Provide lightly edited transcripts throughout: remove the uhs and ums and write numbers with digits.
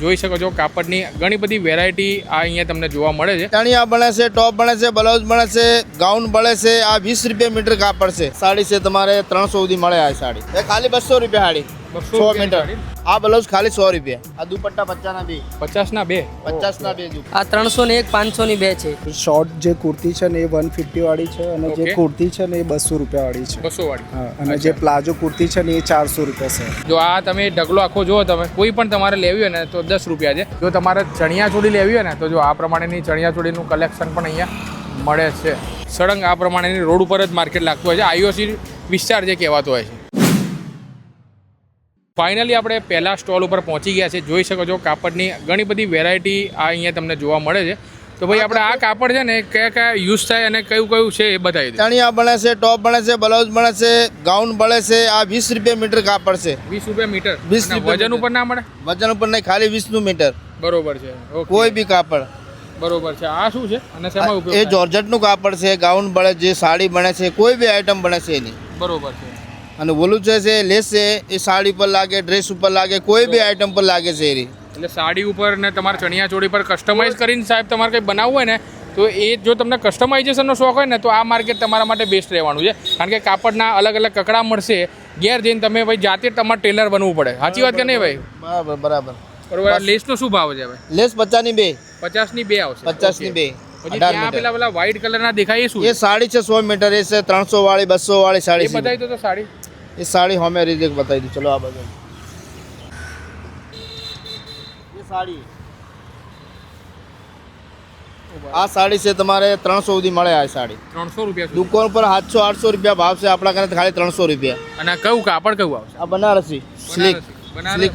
જોઈ શકો છો કાપડની ઘણી બધી વેરાયટી આ અહીંયા તમને જોવા મળે છે। ચણિયા બને છે, ટોપ બને છે, બ્લાઉઝ બને છે, ગાઉન બને છે। આ 20 રૂપિયા મીટર કાપડ છે। સાડી છે તમારે 300 સુધી મળે। આ સાડી એ ખાલી 200 રૂપિયા સાડી 100 મીટર। આ બ્લાઉઝ ખાલી 100 રૂપિયા। આ દુપટ્ટા 50 ના 2 50 ના 2 50 ના 2 આ 300 ને 1 500 ની 2 છે। શોર્ટ જે કુર્તી છે ને એ 150 વાળી છે અને જે કુર્તી છે ને એ 200 રૂપિયા વાળી છે। 200 વાળી। હા, અને જે પ્લાઝો કુર્તી છે ને એ 400 રૂપિયા છે। જો આ તમે ઢગલો આખો જુઓ, તમે કોઈ પણ તમારે લેવી હોય ને તો 10 રૂપિયા છે। જો તમારે ચણિયા ચોળી લેવી હોય ને તો જો આ પ્રમાણેની ચણિયા ચોળીનું કલેક્શન પણ અહીંયા મળે છે। સળંગ આ પ્રમાણેની રોડ ઉપર જ માર્કેટ લાગતું હોય છે। આઈઓસી વિસ્તાર જે કહેવાતો હોય છે। ફાઇનલી આપણે પહેલા સ્ટોલ ઉપર પહોંચી ગયા છે। જોઈ શકો છો કાપડની ઘણી બધી વેરાયટી આ અહીંયા તમને જોવા મળે છે। તો ભાઈ આપણે આ કાપડ છે ને કયા કયા યુઝ થાય અને કયું કયું છે એ બતાવી દો। ચણિયા બને છે, ટોપ બને છે, બ્લાઉઝ બને છે, ગાઉન બને છે। આ 20 રૂપિયા મીટર કાપડ છે। 20 રૂપિયા મીટર। 20 અને વજન ઉપર ના મળે? વજન ઉપર નહીં, ખાલી 20 નું મીટર। બરોબર છે। ઓકે, કોઈ બી કાપડ બરોબર છે। આ શું છે અને શેમાં ઉપયોગ એ થાય? જોર્જેટ નું કાપડ છે। ગાઉન બને છે, સાડી બને છે, કોઈ બી આઈટમ બને છે એની। બરોબર છે। અને બોલું છે લેસ છે, એ સાડી પર લાગે, ડ્રેસ ઉપર લાગે, કોઈ બી આઈટમ પર લાગે છે એની। એટલે સાડી ઉપર ને તમારે ચણિયા ચોળી પર કસ્ટમાઇઝ કરીને સાહેબ તમારે કંઈ બનાવવું હોય ને તો એ જો તમને કસ્ટમાઇઝેશનનો શોખ હોય ને તો આ માર્કેટ તમારા માટે બેસ્ટ રહેવાનું છે। કારણ કે કાપડના અલગ અલગ કકડા મળશે। ઘેર જઈને તમે ભાઈ જાતે તમારે ટેલર બનવું પડે। સાચી વાત કે નહીં ભાઈ? બરાબર બરાબર બરોબર। લેસનો શું ભાવ છે ભાઈ? લેસ 50 ની 2 50 ની 2 આવશે। 50 ની 2 પછી ત્યાં પેલા વ્હાઈટ કલરના દેખાય એ શું એ સાડી છે 100 મીટર। એ છે 300 વાળી, 200 વાળી એ સાડી છે। બતાવી દો તો સાડી। એ સાડી હમે રીતે બતાવી દઉં। ચલો આ બધું એ સાડી, આ સાડી છે તમારે 300 સુધી મળે। આ સાડી 300 રૂપિયા સુધી। દુકાન પર 700 800 રૂપિયા ભાવ છે। આપણા ઘરે ખાલી 300 રૂપિયા। અને કયું કાપડ કયું આવશે? આ Banarasi silk,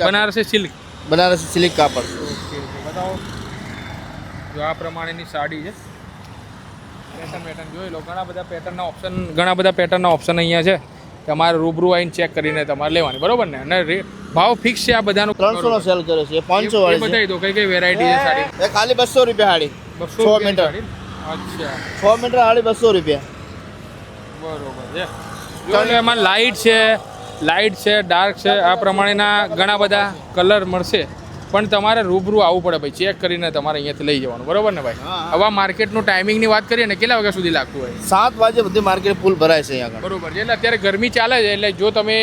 Banarasi silk. Banarasi silk કાપડ। ઓકે, બતાવો। જો આ પ્રમાણેની સાડી છે। પેટર્ન જોઈ લો। ઘણા બધા પેટર્નના ઓપ્શન અહીંયા છે। તમારે રૂબરૂ આવીને ચેક કરીને તમારે લેવાની, બરોબર ને? અને ભાવ ફિક્સ છે આ બધાનો? 300 નો સેલ કરે છે। 500 વાળી છે। બતાવી દો કઈ કઈ વેરાયટી છે સાડી। એ ખાલી 200 રૂપિયા સાડી 200 મીટર। અચ્છા, 100 મીટર સાડી 200 રૂપિયા। બરોબર છે। જો એટલે એમાં લાઇટ છે, ડાર્ક છે, આ પ્રમાણેના ઘણા બધા કલર મળશે। પણ તમારે રૂબરૂ આવવું પડે ભાઈ, ચેક કરીને તમારે અહીંયાથી લઈ જવાનું, બરોબર ને ભાઈ? હવે માર્કેટનું ટાઈમિંગની વાત કરીએ ને કેટલા વાગ્યા સુધી લાગતું હોય? 7 વાગે બધી માર્કેટ ફૂલ ભરાય છે અહીંયા આગળ। બરોબર છે। એટલે અત્યારે ગરમી ચાલે છે, એટલે જો તમે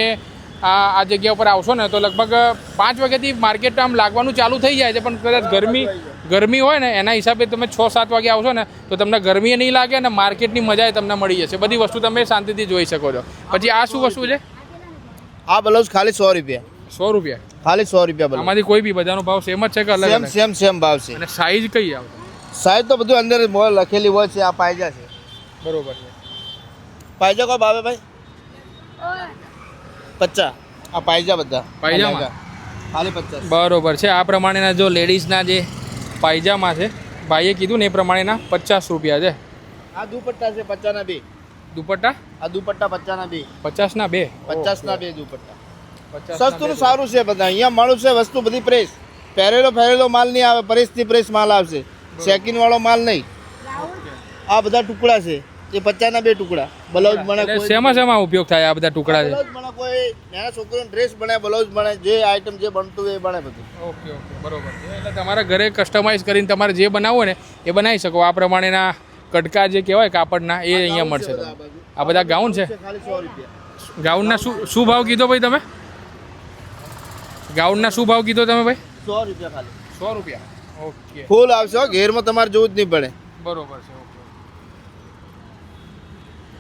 આ જગ્યા ઉપર આવશો ને તો લગભગ 5 વાગ્યાથી માર્કેટ આમ લાગવાનું ચાલુ થઈ જાય છે। પણ કદાચ ગરમી હોય ને એના હિસાબે તમે 6-7 વાગે આવશો ને તો તમને ગરમી નહીં લાગે અને માર્કેટની મજા તમને મળી જશે। બધી વસ્તુ તમે શાંતિથી જોઈ શકો છો। પછી આ શું વસ્તુ છે? આ બ્લાઉઝ ખાલી 100 રૂપિયા। 100 રૂપિયા ખાલી 100 રૂપિયા બ્લાઉઝ। આમાંથી કોઈ બી બધાનો ભાવ સેમ જ છે કે અલગ? સેમ ભાવ છે। અને સાઈઝ કઈ આવે? સાઈઝ તો બધું અંદર લખેલી હોય છે। આ પાયજા છે। બરોબર છે। પાયજા કોઈ ભાવે ભાઈ? 50। આ પાયજા બધા પાયજામા ખાલી 50। બરોબર છે। આ પ્રમાણેના જો લેડીઝના જે પાયજામા છે, ભાઈએ કીધું ને એ પ્રમાણેના 50 રૂપિયા છે। આ દુપટ્ટા છે 50 ના 2 દુપટ્ટા? આ દુપટ્ટા 50 ના 2 50 ના 2 50 ના 2 દુપટ્ટા। 50 સસ્તું ને સારું છે બધા। અહીંયા મળું છે વસ્તુ બધી પ્રેસ। ફેરેલો માલ નહીં આવે, પ્રેસથી પ્રેસ માલ આવશે। સેકિંડ વાળો માલ નહીં। આ બધા ટુકડા છે, એ 50 ના 2 ટુકડા। બ્લાઉઝ બને કોઈ શેમાં ઉપયોગ થાય આ બધા ટુકડા છે? બ્લાઉઝ બને, કોઈ નાના છોકરીનો ડ્રેસ બને, બ્લાઉઝ બને, જે આઈટમ જે બનતું હોય એ બને બધું। ઓકે, બરોબર છે। એટલે તમારા ઘરે કસ્ટમાઇઝ કરીને તમારે જે બનાવવું હોય ને એ બનાવી શકો। આ પ્રમાણેના કટકા જે કહેવાય કાપડના એ અહીંયા મળશે તમને। આ બધા ગાઉન છે। ખાલી 100 રૂપિયા। ગાઉનના શું ભાવ કીધો ભાઈ તમે? ગાઉનના શું ભાવ કીધો તમે ભાઈ? 100 રૂપિયા ખાલી 100 રૂપિયા। ઓકે, ફૂલ આવશે હો, ઘેરમાં તમારે જોવું જ નહીં પડે। બરોબર છે। ઓકે,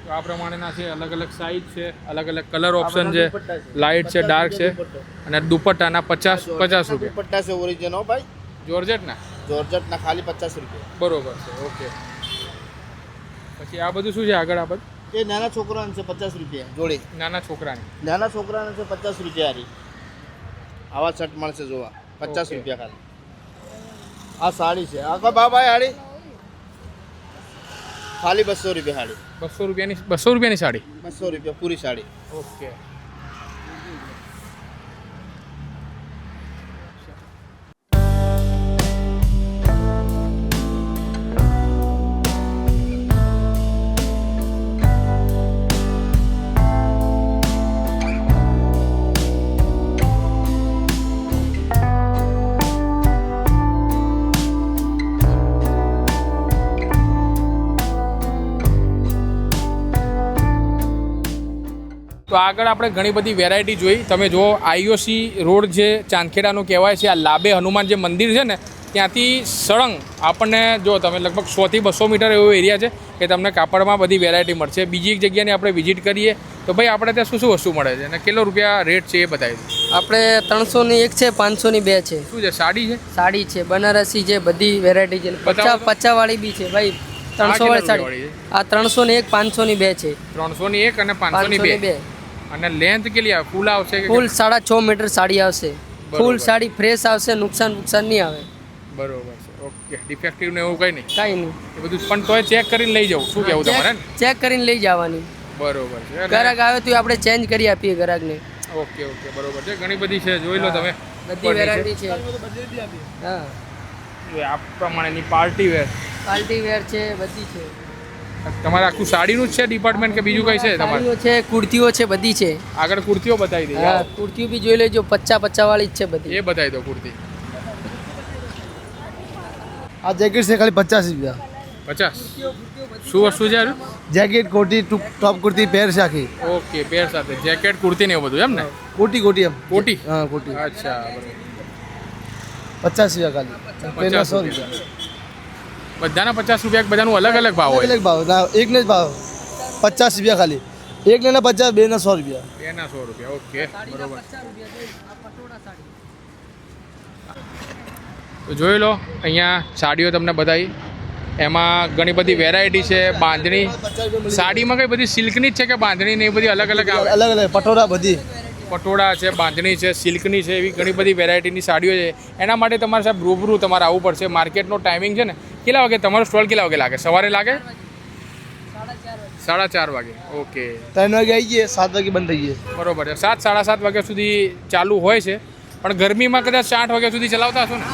તો આ પ્રમાણેના છે, અલગ અલગ સાઇઝ છે, અલગ અલગ કલર ઓપ્શન છે, લાઇટ છે, ડાર્ક છે, અને દુપટ્ટાના 50 રૂપિયા। દુપટ્ટા છે ઓરિજિનલ હો ભાઈ, જોર્જેટના? જોર્જેટના ખાલી 50 રૂપિયા। બરોબર છે। ઓકે, પછી આ બધું શું છે આગળ? આ બધું એ નાના છોકરાને છે 50 રૂપિયા જોડી। નાના છોકરાની? નાના છોકરાને છે 50 રૂપિયા હારી। આવા શર્ટ મળશે જોવા 50 રૂપિયા ખાલી। આ સાડી છે, આ કા ભાઈ હાડી ખાલી 200 રૂપિયા સાડી। 200 રૂપિયાની સાડી? 200 રૂપિયા પૂરી સાડી। ઓકે, તો આગળ આપણે ઘણી બધી વેરાયટી જોઈ. તમે જો આઈઓસી રોડ જે ચાંદખેડાનું કહેવાય છે, આ લાભે હનુમાન જે મંદિર છે ને ત્યાંથી સળંગ આપણને જો તમે લગભગ 100 થી 200 મીટર એવો એરિયા છે કે તમને કાપડમાં બધી વેરાયટી મળશે. બીજી એક જગ્યાની આપણે વિઝિટ કરીએ તો ભાઈ આપણે ત્યાં શું વસ્તુ મળે છે અને કેટલો રૂપિયા રેટ છે એ બતાવી દો. આપણે 300ની એક છે, 500ની બે છે. શું છે? સાડી છે? સાડી છે, બનારસી છે, બધી વેરાયટી છે. બતાવો તો. 50 વાળી બી છે ભાઈ. 300 વાળી સાડી. આ 300ની એક, 500ની બે છે. 300ની એક અને 500ની બે. અને લેન્થ કેટલી આવે? ફૂલ આવશે કે ફૂલ 6.5 મીટર સાડી આવશે. ફૂલ સાડી ફ્રેશ આવશે, નુકસાન નહીં આવે. બરોબર છે. ઓકે. ડિફેક્ટિવ ને એવું કંઈ નહીં? કાંઈ નહીં. એ બધું પણ તોય ચેક કરીને લઈ જવું. શું કહેવું તમારે? ચેક કરીને લઈ જવાની. બરોબર છે. ગ્રાહક આવે તો આપણે ચેન્જ કરી આપીએ ગ્રાહકને. ઓકે ઓકે બરોબર છે. ઘણી બધી છે, જોઈ લો તમે. બધી વેરાયટી છે. હા, આ પ્રમાણેની પાર્ટી વેર. પાર્ટી વેર છે, બધી છે. તમારે આખું સાડીનું જ છે ડિપાર્ટમેન્ટ કે બીજું કઈ છે તમારે? સાડીઓ છે, કુર્તીઓ છે, બધી છે. આગળ કુર્તીઓ બતાવી દઈએ. હા, કુર્તીઓ બી જોઈ લેજો. 50 વાળી જ છે બધી. એ બતાવી દો કુર્તી. આ જેકેટ છે ખાલી 50 રૂપિયા. 50. શું વસ્તુ છે? જેકેટ કોટી ટોપ કુર્તી પેર છે આખી. ઓકે. પેર સાથે જેકેટ કુર્તી ને એવું બધું એમ ને? કોટી એમ. કોટી? હા કોટી. અચ્છા બરોબર. 50 રૂપિયા ખાલી. પેરના 100 રૂપિયા. બધાના 50 રૂપિયા, બધાનું અલગ અલગ ભાવ હોય? અલગ ભાવ ના, એકને જ ભાવ 50 રૂપિયા ખાલી. એક ને 50, બે ના 100 રૂપિયા. એના 100 રૂપિયા. ઓકે બરોબર. તો જોઈ લો અહીંયા સાડીઓ તમને બતાવી. એમાં ઘણી બધી વેરાયટી છે. બાંધણી સાડીમાં કઈ બધી સિલ્કની જ છે કે બાંધણી ને એ બધી અલગ અલગ આવે? અલગ અલગ પટોળા બધી. પટોળા છે, બાંધણી છે, સિલ્કની છે, એવી ઘણી બધી વેરાયટીની સાડીઓ છે. એના માટે તમારે સાહેબ રૂબરૂ તમારે આવવું પડશે. માર્કેટનો ટાઈમિંગ છે ને કેટલા વાગે તમારો સ્ટોલ કેટલા વાગે લાગે? સવારે લાગે 4:30 વાગે. ઓકે. 3 વાગે આવી જઈએ, 7 વાગે બંધ થઈ જઈએ. બરોબર છે. 7-7:30 વાગ્યા સુધી ચાલુ હોય છે, પણ ગરમીમાં કદાચ 8 વાગ્યા સુધી ચલાવતા હશો ને?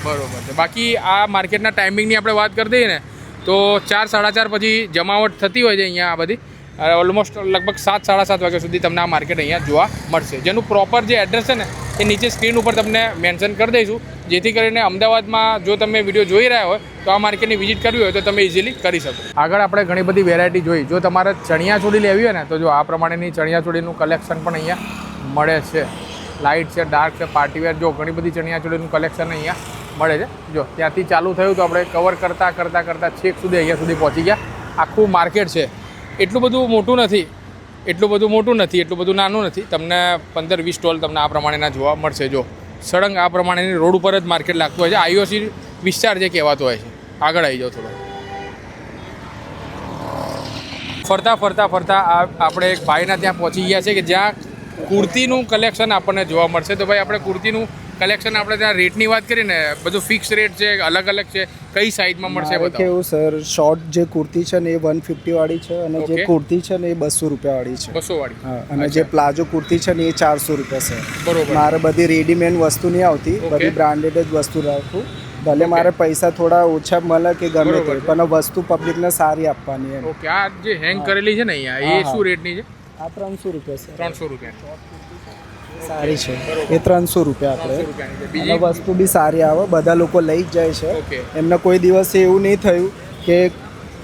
બરોબર છે. બાકી આ માર્કેટના ટાઈમિંગની આપણે વાત કરી દઈએ ને તો 4-4:30 પછી જમાવટ થતી હોય છે અહીંયા. આ બધી ઓલમોસ્ટ લગભગ 7-7:30 વાગ્યા સુધી તમને આ માર્કેટ અહીંયા જોવા મળશે. જેનું પ્રોપર જે એડ્રેસ છે ને એ નીચે સ્ક્રીન ઉપર તમને મેન્શન કરી દઈશું, જેથી કરીને અમદાવાદમાં જો તમે વિડીયો જોઈ રહ્યા હોય તો આ માર્કેટની વિઝિટ કરવી હોય તો તમે ઇઝીલી કરી શકો. આગળ આપણે ઘણી બધી વેરાયટી જોઈ. જો તમારે ચણિયાચોળી લેવી હોય ને તો જો આ પ્રમાણેની ચણિયાચોળીનું કલેક્શન પણ અહીંયા મળે છે. લાઇટ છે, ડાર્ક છે, પાર્ટીવેર. જો ઘણી બધી ચણિયાચોળીનું કલેક્શન અહીંયા મળે છે. જો ત્યાંથી ચાલુ થયું તો આપણે કવર કરતાં છેક સુધી અહીંયા સુધી પહોંચી ગયા. આખું માર્કેટ છે. એટલું બધું મોટું નથી, એટલું બધું નાનું નથી. તમને 15-20 સ્ટોલ તમને આ પ્રમાણેના જોવા મળશે. જો સળંગ આ પ્રમાણેની રોડ ઉપર જ માર્કેટ લાગતું હોય છે. આઈઓસી વિસ્તાર જે કહેવાતો હોય છે. આગળ આવી જાઓ થોડો. ફરતા આપણે એક ભાઈના ત્યાં પહોંચી ગયા છે કે જ્યાં કુર્તીનું કલેક્શન આપણને જોવા મળશે. તો ભાઈ આપણે કુર્તીનું કલેક્શન આપણે ત્યાં રેટની વાત કરીએ ને, બધું ફિક્સ રેટ છે, અલગ અલગ છે, કઈ સાઇઝમાં મળશે મારે બતાવો. કેવું સર, શોર્ટ જે કુર્તી છે ને એ 150 વાળી છે અને Okay. જે કુર્તી છે ને એ 200 રૂપિયા વાળી છે. 200 વાળી. હા, અને જે પ્લાઝો કુર્તી છે ને એ 400 રૂપિયા છે. બરોબર. મારે બધી રેડીમેડ વસ્તુ નહીં આવતી, Okay. બધી બ્રાન્ડેડ જ વસ્તુ રાખું. ભલે મારે પૈસા થોડા ઓછા મળે કે ગમે બરોબર તે, છે. પણ વસ્તુ પબ્લિકને સારી આપવાની એમ. ઓકે. આ જે હેંગ કરેલી છે ને અહીંયા એ હા. શું રેટની છે? આ 300 રૂપિયા છે. 300 રૂપિયા. સારી છે એ 300 રૂપિયા 300 આપણે. રૂપિયાની છે. અને બીજી વસ્તુ બી સારી આવે, બધા લોકો લઈ જ જાય Okay. છે. એમને કોઈ દિવસ એવું નહીં થયું કે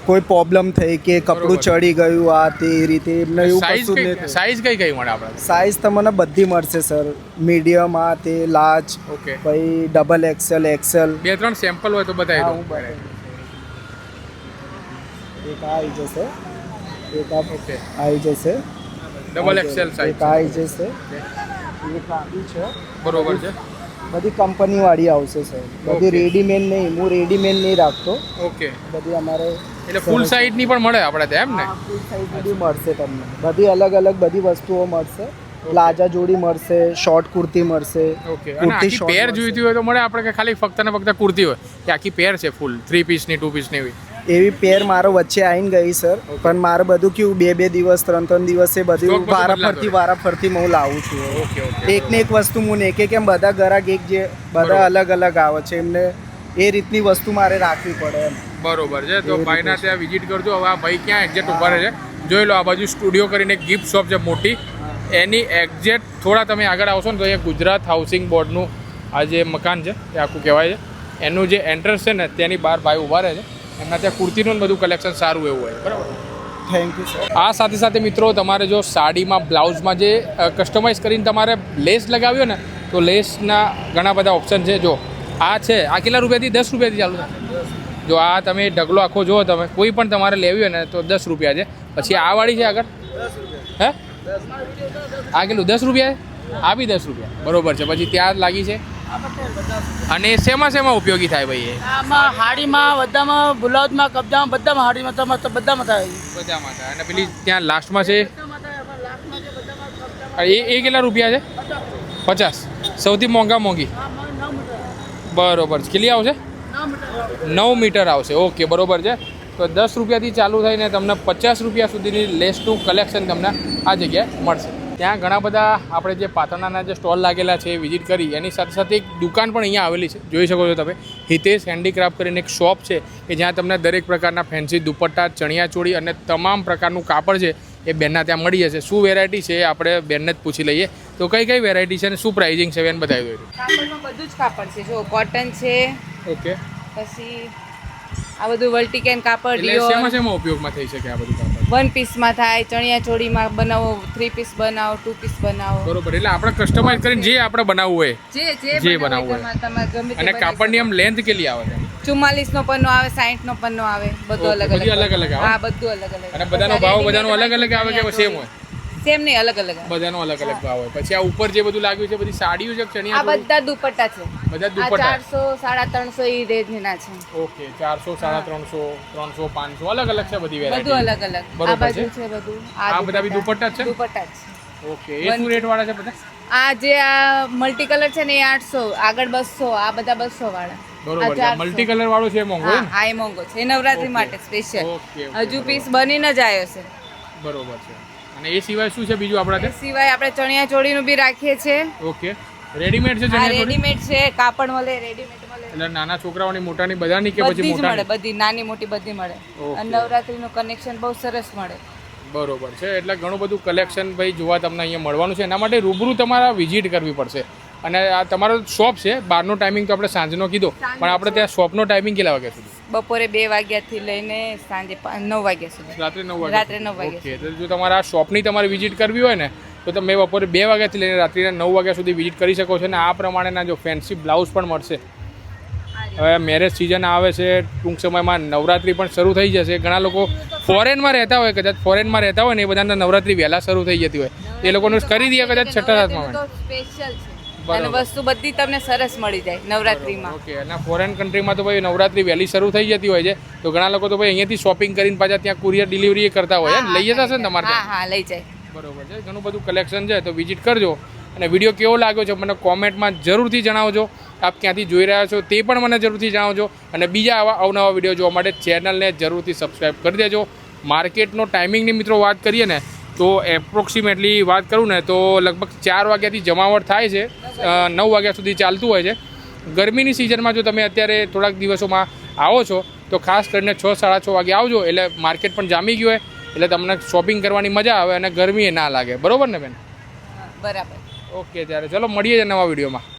કોઈ પ્રોબ્લેમ થઈ કે કપડું બરોબર. ચડી ગયું આ તે એ રીતે, એમને એવું કશું જ નહીં થયું. સાઈઝ કઈ મળે આપણે? સાઈઝ તમને બધી મળશે સર. મીડિયમ આ તે, લાર્જ, ઓકે. પછી ડબલ એક્સેલ, એક્સેલ. 2-3 સેમ્પલ હોય તો બતાવી હા, દો. હું બતાવી એક આ આવી જશે, એક આ ઓકે. આવી જશે, ડબલ એક્સેલ એક સાઈઝ. આ આવી જશે, એક આવી છે. બરોબર છે. બધી કંપની વાળી આવશે સર. બધી Okay. રેડીમેડ નહીં, હું રેડીમેડ નહીં રાખતો. ઓકે. બધી અમારે એટલે ફૂલ સાઈઝની પણ મળે આપણે ત્યાં એમ ને? ફૂલ સાઈઝ બધી મળશે તમને. બધી અલગ અલગ બધી વસ્તુઓ મળશે. પ્લાઝા જોડી મળશે, શોર્ટ કુર્તી મળશે, ઓકે. અને આખી short પેર મળશે. જોઈતી હોય તો મળે આપણે કે ખાલી ફક્ત ને ફક્ત કુર્તી હોય કે આખી પેર છે ફૂલ 3 પીસની 2 પીસની એવી? એવી પેર મારો વચ્ચે આવીને ગઈ સર, પણ મારે બધું કેવું 2-2 દિવસ 3-3 દિવસે Stock બધું બધું વારાફરતી હું લાવું છું. Okay okay. એક ને એક વસ્તુ હું ને કેમ બધા ગ્રાહક એક જે બધા અલગ અલગ આવે છે, એમને એ રીતની વસ્તુ મારે રાખવી પડે એમ. બરોબર છે. તો એવી ભાઈના રીતે ત્યાં વિઝિટ કરજો. હવે આ ભાઈ ક્યાં એક્ઝેક્ટ ઉભા રહે છે જોઈ લો. આ બાજુ સ્ટુડિયો કરીને એક ગિફ્ટ શોપ છે મોટી, એની એક્ઝેક્ટ થોડા તમે આગળ આવશો ને તો એ ગુજરાત હાઉસિંગ બોર્ડનું આ જે મકાન છે એ આખું કહેવાય છે. એનું જે એન્ટ્રન્સ છે ને ત્યાંની બહાર ભાઈ ઊભા રહે છે. એમના ત્યાં કુર્તીનું બધું કલેક્શન સારું એવું હોય. બરાબર. Thank you sir. આ સાથે સાથે મિત્રો તમારે જો સાડીમાં બ્લાઉઝમાં જે કસ્ટમાઇઝ કરીને તમારે લેસ લગાવ્યો ને તો લેસના ઘણા બધા ઓપ્શન છે. જો આ છે, આ કેટલા રૂપિયાથી? 10 રૂપિયાથી ચાલુ થાય. જો આ તમે ઢગલો આખો જુઓ, તમે કોઈ પણ તમારે લેવી હોય ને તો 10 રૂપિયા છે. પછી આ વાળી છે આગળ, હે આ કેટલું? 10 રૂપિયા છે. આ બી 10 રૂપિયા, બરોબર છે. પછી ત્યાં લાગી છે. અને શેમાં ઉપયોગી થાય ભાઈ? આમાં હાડીમાં, બધામાં, બ્લાઉઝમાં, કબજામાં, બધામાં હાડીમાં બધામાં થાય. બધામાં થાય. અને પેલી ત્યાં લાસ્ટમાં છે એ કેટલા રૂપિયા છે? 50. સૌથી મોંઘી. બરોબર. કેટલી આવશે? 9 મીટર આવશે. ઓકે, બરોબર છે. તો 10 રૂપિયાથી ચાલુ થઈને તમને 50 રૂપિયા સુધીની લેસનું કલેક્શન તમને આ જગ્યાએ મળશે. ત્યાં ઘણા બધા આપણે જે પાતળાના જે સ્ટોલ લાગેલા છે એ વિઝિટ કરી. એની સાથે સાથે એક દુકાન પણ અહીંયા આવેલી છે, જોઈ શકો છો તમે. હિતેશ હેન્ડીક્રાફ્ટ કરીને એક શોપ છે કે જ્યાં તમને દરેક પ્રકારના ફેન્સી દુપટ્ટા, ચણિયાચોળી અને તમામ પ્રકારનું કાપડ છે એ બેનના ત્યાં મળી જશે. શું વેરાયટી છે આપણે બેનને જ પૂછી લઈએ. તો કઈ વેરાયટી છે અને શું પ્રાઇઝિંગ છે બેન બતાવી દો. કાપડમાં બધું જ કાપડ છે. જો કોટન છે, ઓકે. પછી આ બધું વર્ટિકેન કાપડ, એટલે શેમાં ઉપયોગમાં થઈ શકે આ બધું કાપડ? 1 પીસમાં થાય, ચણિયા ચોળીમાં બનાવો, 3 પીસ બનાવો, 2 પીસ બનાવો. બરોબર. એટલે આપણે કસ્ટમાઇઝ કરીને જે આપણે બનાવવું હોય જે બનાવવું હોય. તમારે ગમે તે અને કાપડની આમ લેન્થ કેટલી આવે છે? 44 નો પન્નો આવે, 60 નો પન્નો આવે, બધું અલગ અલગ આવે? હા, બધું અલગ અલગ. અને બધાનો ભાવ બધાનો અલગ આવે કે સેમ હોય? સેમ નહીં, અલગ અલગ આવે. બધાનો અલગ ભાવ હોય. પછી આ ઉપર જે બધું લાગ્યું છે બધી સાડીઓ છે, આ ચણિયા બધા દુપટ્ટા છે. બધા આ દુપટ્ટા. 400, 350 એ રેન્જના છે. ઓકે. 400, 350, 300, 500 અલગ છે બધી બધું વેરાયટી. અલગ અલગ. બરોબર આ બાજુ છે. છે બધું. આ બધા બી દુપટ્ટા જ છે? દુપટ્ટા જ છે. ઓકે. એ શું રેટ વાળા છે બધા? આ જે આ મલ્ટી કલર છે ને એ 800, આગળ 200, આ બધા 200 વાળા. બરોબર છે. મલ્ટી કલર વાળો છે એ મોંઘો છે ને? હા, એ મોંઘો છે. એ નવરાત્રી માટે સ્પેશિયલ. ઓકે. હજુ પીસ બનીને જ આવ્યો છે. બરોબર છે. અને એ સિવાય શું છે બીજું આપણા એ ત્યાં? સિવાય આપણે ચણિયા ચોળીનું બી રાખીએ છીએ. ઓકે. રેડીમેડ છે આ ચણિયા ચોળી? રેડીમેડ છે, કાપડ મળે, રેડીમેડ મળે. એટલે નાના છોકરાઓની મોટાની બધાની કે પછી બધી જ મળે, મોટાની? બધી નાની મોટી બધી મળે. ઓકે. અને નવરાત્રીનું કનેક્શન બહુ સરસ મળે. બરોબર છે. એટલે ઘણું બધું કલેક્શન ભાઈ જોવા તમને અહીંયા મળવાનું છે. એના માટે રૂબરૂ તમારા વિઝિટ કરવી પડશે. અને આ તમારો શોપ છે, બહારનો ટાઈમિંગ તો આપણે સાંજનો કીધો, પણ આપણે ત્યાં શોપનો ટાઈમિંગ કેટલા વાગ્યા સુધી? બપોરે 2 વાગ્યાથી લઈને સાંજે 9 વાગ્યા સુધી. રાત્રે 9 વાગ્યા? રાત્રે 9 વાગ્યા. ઓકે. તો જો તમારા શોપની તમારે વિઝિટ કરવી હોય ને તો તમે બપોરે 2 વાગ્યાથી લઈને રાત્રિના 9 વાગ્યા સુધી વિઝિટ કરી શકો છો. અને આ પ્રમાણેના જો ફેન્સી બ્લાઉઝ પણ મળશે. હવે મેરેજ સિઝન આવે છે, ટૂંક સમયમાં નવરાત્રી પણ શરૂ થઈ જશે. ઘણા લોકો ફોરેનમાં રહેતા હોય, કદાચ ફોરેનમાં રહેતા હોય ને એ બધાના નવરાત્રી વહેલા શરૂ થઈ જતી હોય, એ લોકોનું કરી દે કદાચ 6ઠા 7મા. સ્પેશિયલ છે અને વસ્તુ બધી તમને સરસ મળી જાય નવરાત્રીમાં. ઓકે. અને ફોરેન કન્ટ્રીમાં તો ભાઈ નવરાત્રી વહેલી શરૂ થઈ જતી હોય છે, તો ઘણા લોકો તો ભાઈ અહીંયાથી શોપિંગ કરીને પાછા ત્યાં કુરિયર ડિલિવરી કરતા હોય. લઈ જતા હશે ને તમારે ત્યાં? હા, લઈ જાય. બરોબર છે. ઘણું બધું કલેક્શન છે, તો વિઝિટ કરજો. અને વિડીયો કેવો લાગ્યો છે મને કોમેન્ટમાં જરૂરથી જણાવજો. આપ ક્યાંથી જોઈ રહ્યા છો તે પણ મને જરૂરથી જણાવજો. અને બીજા આવા અવનવા વિડીયો જોવા માટે ચેનલને જરૂરથી સબસ્ક્રાઈબ કરી દેજો. માર્કેટનો ટાઈમિંગની મિત્રો વાત કરીએ ને તો એપ્રોક્સિમેટલી વાત કરું ને તો લગભગ 4 વાગ્યાથી જમાવટ થાય છે, 9 વાગ્યા સુધી ચાલતું હોય છે. ગરમીની સિઝનમાં જો તમે અત્યારે થોડાક દિવસોમાં આવો છો તો ખાસ કરીને 6, 6:30 વાગે આવજો, એટલે માર્કેટ પણ જામી ગયું હોય, એટલે તમને શોપિંગ કરવાની મજા આવે અને ગરમી ના લાગે. બરોબર ને બેન? બરાબર. ઓકે. ત્યારે ચલો મળીએ નવા વિડીયોમાં.